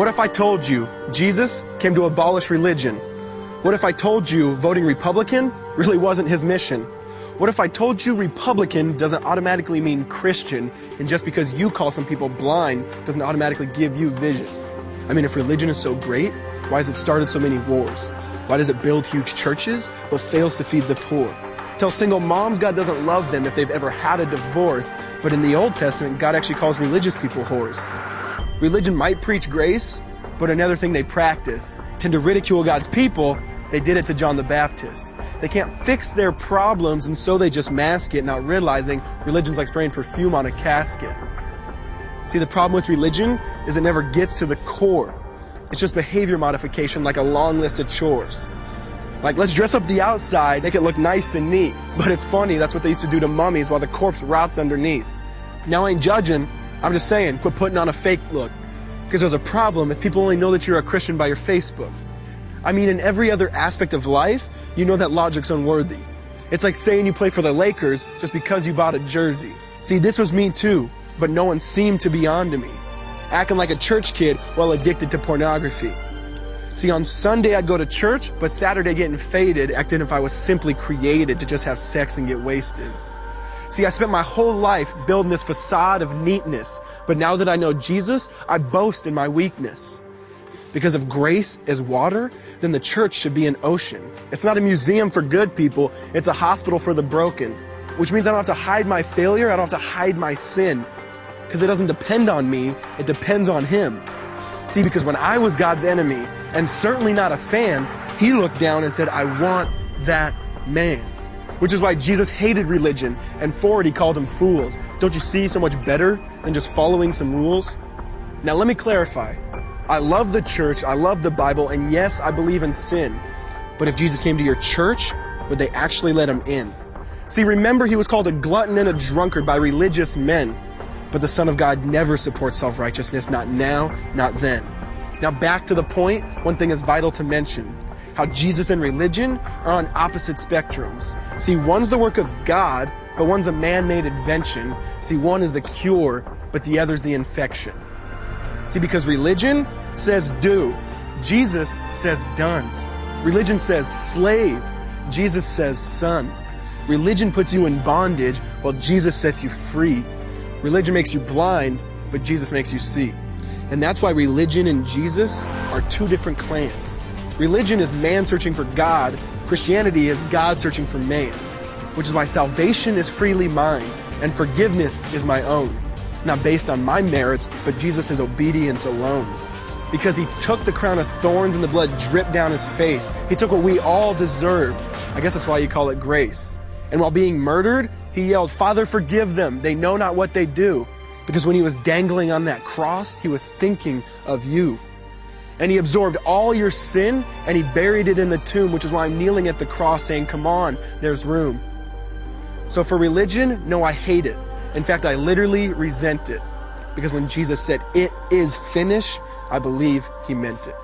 What if I told you Jesus came to abolish religion? What if I told you voting Republican really wasn't his mission? What if I told you Republican doesn't automatically mean Christian, and just because you call some people blind doesn't automatically give you vision? I mean, if religion is so great, why has it started so many wars? Why does it build huge churches but fails to feed the poor? Tell single moms God doesn't love them if they've ever had a divorce, but in the Old Testament, God actually calls religious people whores. Religion might preach grace, but another thing they practice. Tend to ridicule God's people. They did it to John the Baptist. They can't fix their problems, and so they just mask it, not realizing religion's like spraying perfume on a casket. See, the problem with religion is it never gets to the core. It's just behavior modification, like a long list of chores. Like, let's dress up the outside, make it look nice and neat. But it's funny, that's what they used to do to mummies while the corpse rots underneath. Now, I ain't judging, I'm just saying, quit putting on a fake look. Because there's a problem if people only know that you're a Christian by your Facebook. I mean, in every other aspect of life, you know that logic's unworthy. It's like saying you play for the Lakers just because you bought a jersey. See, this was me too, but no one seemed to be on to me. Acting like a church kid while addicted to pornography. See, on Sunday I'd go to church, but Saturday getting faded, acting if I was simply created to just have sex and get wasted. See, I spent my whole life building this facade of neatness, but now that I know Jesus, I boast in my weakness. Because if grace is water, then the church should be an ocean. It's not a museum for good people, it's a hospital for the broken. Which means I don't have to hide my failure, I don't have to hide my sin. Because it doesn't depend on me, it depends on Him. See, because when I was God's enemy, and certainly not a fan, He looked down and said, I want that man. Which is why Jesus hated religion, and for it He called them fools. Don't you see so much better than just following some rules? Now let me clarify. I love the church, I love the Bible, and yes, I believe in sin. But if Jesus came to your church, would they actually let Him in? See, remember He was called a glutton and a drunkard by religious men. But the Son of God never supports self-righteousness, not now, not then. Now back to the point, one thing is vital to mention. How Jesus and religion are on opposite spectrums. See, one's the work of God, but one's a man-made invention. See, one is the cure, but the other's the infection. See, because religion says do. Jesus says done. Religion says slave. Jesus says son. Religion puts you in bondage, while Jesus sets you free. Religion makes you blind, but Jesus makes you see. And that's why religion and Jesus are two different clans. Religion is man searching for God. Christianity is God searching for man. Which is why salvation is freely mine, and forgiveness is my own. Not based on my merits, but Jesus' obedience alone. Because He took the crown of thorns and the blood dripped down His face. He took what we all deserved. I guess that's why you call it grace. And while being murdered, He yelled, Father, forgive them. They know not what they do. Because when He was dangling on that cross, He was thinking of you. And He absorbed all your sin and He buried it in the tomb, which is why I'm kneeling at the cross saying, come on, there's room. So for religion, no, I hate it. In fact, I literally resent it. Because when Jesus said, it is finished, I believe He meant it.